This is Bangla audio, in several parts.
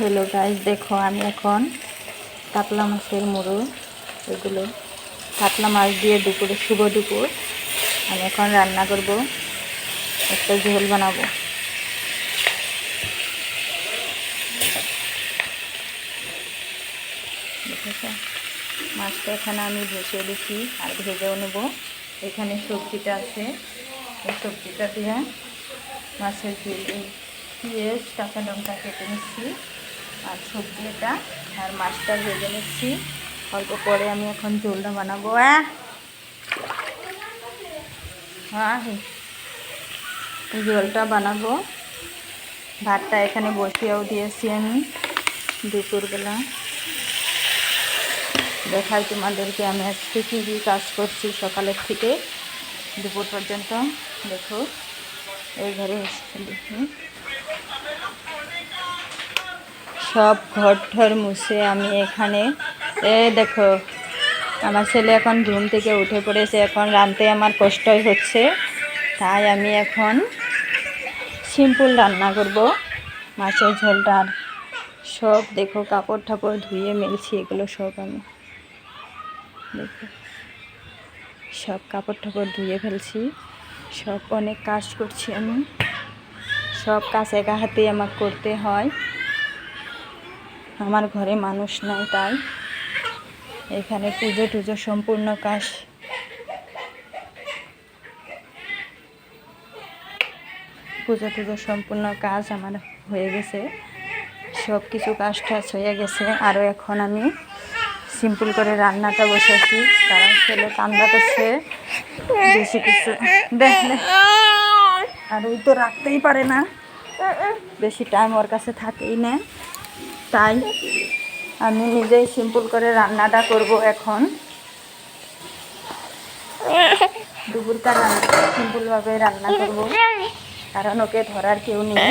হ্যালো গাইস, দেখো আমি এখন কাতলা মাছের মুড়ো, এগুলো কাতলা মাছ দিয়ে দুপুরে শুভ দুপুর আমি এখন রান্না করব, একটা ঝোল বানাবো। দেখেছো, মাছটা এখানে আমি ভেজে দিচ্ছি আর ভেজেও নেব। এখানে সবজিটা আছে, এই সবজিটা দিয়ে মাছের পেঁয়াজ কাঁচা লঙ্কা কেটে নিচ্ছি আর সবজি এটা আর মাছটা ভেজে নিচ্ছি। অল্প পরে আমি এখন ঝোলটা বানাবো। ঝোলটা বানাবো। ভাতটা এখানে বসিয়েও দিয়েছি আমি দুপুরবেলা। দেখাই তোমাদেরকে আমি আজকে কী কী কাজ করছি সকালের থেকে দুপুর পর্যন্ত। দেখো, এই ঘরে দেখি সব ঘর মুছে আমি এখানে দেখো, আমার ছেলে এখন ঘুম থেকে উঠে পড়েছে, এখন রাঁধতে আমার কষ্টই হচ্ছে, তাই আমি এখন সিম্পল রান্না করব মাছের ঝোলটা। আর সব দেখো কাপড় ঠাপড় ধুয়ে মেলছি, এগুলো সব আমি দেখো সব কাপড় ঠাপড় ধুয়ে ফেলছি, সব অনেক কাজ করছি আমি। সব কাজ একা হাতেই আমাকে করতে হয়, আমার ঘরে মানুষ নাই, তাই এখানে পুজো টুজো সম্পূর্ণ কাজ সম্পূর্ণ কাজ আমার হয়ে গেছে, সব কিছু কাজ টাজ হয়ে গেছে। আরও এখন আমি সিম্পল করে রান্নাটা বসেছি, কারণ ছেলে কান্না করছে বেশি কিছু দেখ, আর ওই তো রাখতেই পারে না, বেশি টাইম ওর কাছে থাকেই না, তাই আমি নিজেই সিম্পল করে রান্নাটা করব। এখন দুপুরকার রান্না সিম্পলভাবে রান্না করব, কারণ ওকে ধরার কেউ নেই,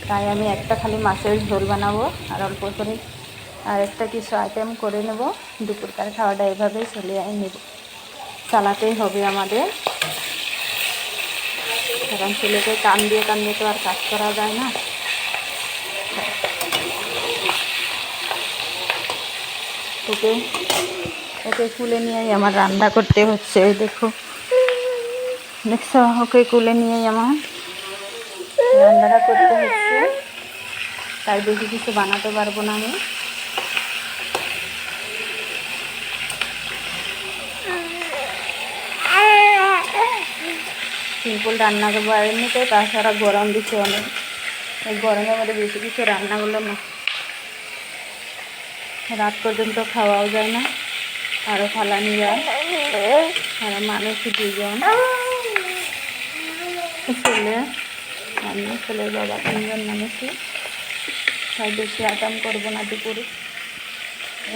তাই আমি একটা খালি মাছের ঝোল বানাবো আর অল্প করে আর একটা কিছু আইটেম করে নেব। দুপুরকার খাওয়াটা এভাবেই চালাতেই হবে আমাদের, কারণ ছেলেকে কান দিয়ে তো আর কাজ করা যায় না। ওকে কুলে নিয়েই আমার রান্না করতে হচ্ছে। দেখো, দেখছো, ওকে কুলে নিয়েই আমার রান্নাটা করতে হচ্ছে, তাই বেশি কিছু বানাতে পারবো না আমি। সিম্পল রান্না করবো, আর এমনিতে তাছাড়া গরম দিচ্ছে অনেক, এই গরমের মধ্যে বেশি কিছু রান্না করলে না রাত পর্যন্ত খাওয়াও যায় না, আরও ফালানি যায়, আর মানুষ দুজন, ছেলে আমি, ছেলের বাবা, তিনজন মানুষই, তাই বেশি আইটেম করবো না দুপুরে।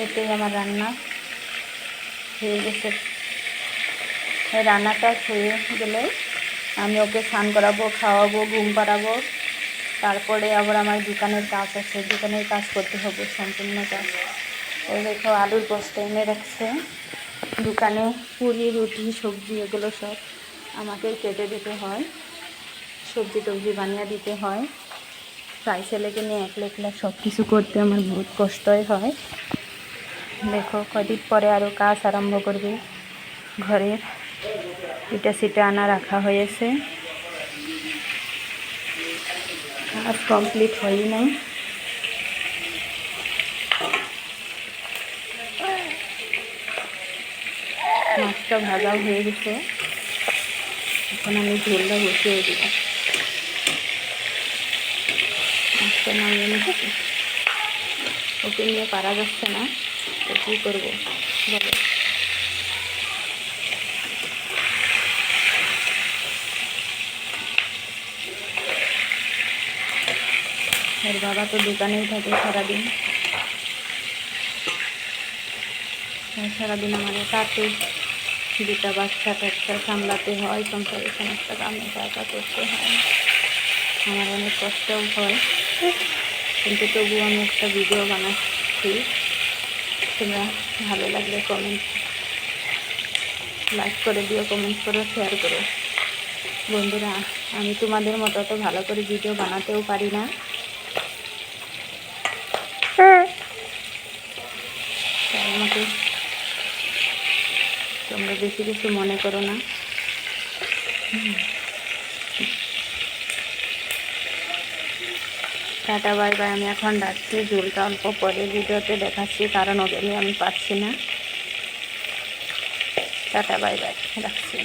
এতেই আমার রান্না হয়ে গেছে। এই রান্নাটা হয়ে গেলে আমি ওকে স্নান করাবো, খাওয়াবো, ঘুম পাড়াবো, তারপরে আবার আমার দোকানের কাজ আছে, দোকানের কাজ করতে হবে সম্পূর্ণ কাজ। ওই দেখো আলুর বস্তা এনে রাখছে, দোকানে পুরি রুটি সবজি এগুলো সব আমাকে কেটে দিতে হয়, সবজি টবজি বানিয়ে দিতে হয়, তাই ছেলেকে নিয়ে একলা সব কিছু করতে আমার বহুত কষ্টই হয়। দেখো কদিন পরে আরও কাজ আরম্ভ করবে, ঘরের ইটা সিটা আনা রাখা হয়েছে, কাজ কমপ্লিট হয়ই নাই। মাছটা ভাজাও হয়ে গেছে, এখন আমি ঝোলটা বসিয়ে দিব। মাছটা নামিয়ে নিচ্ছি, ওকে নিয়ে পারা যাচ্ছে না, তো কী করবো বলো। এর বাবা তো দোকানেই থাকে সারাদিন, আমাদের তাতে দুটা বাচ্চা টাচ্চা সামলাতে হয়, সংসারের সমস্ত কাম একা করতে হয়, আমার অনেক কষ্টও হয়, কিন্তু তবুও আমি একটা ভিডিও বানাচ্ছি। তোমরা ভালো লাগলে কমেন্ট লাইক করে দিও, কমেন্ট করো, শেয়ার করো বন্ধুরা। আমি তোমাদের মতো তো ভালো করে ভিডিও বানাতেও পারি না, তোমরা বেশি কিছু মনে করো না। টাটা বাই বাই, আমি এখন রাখছি। ঝুলটা অল্প পরে ভিডিওতে দেখাচ্ছি, কারণ ওকে নিয়ে আমি পাচ্ছি না। টাটা বাই বাই, রাখছি।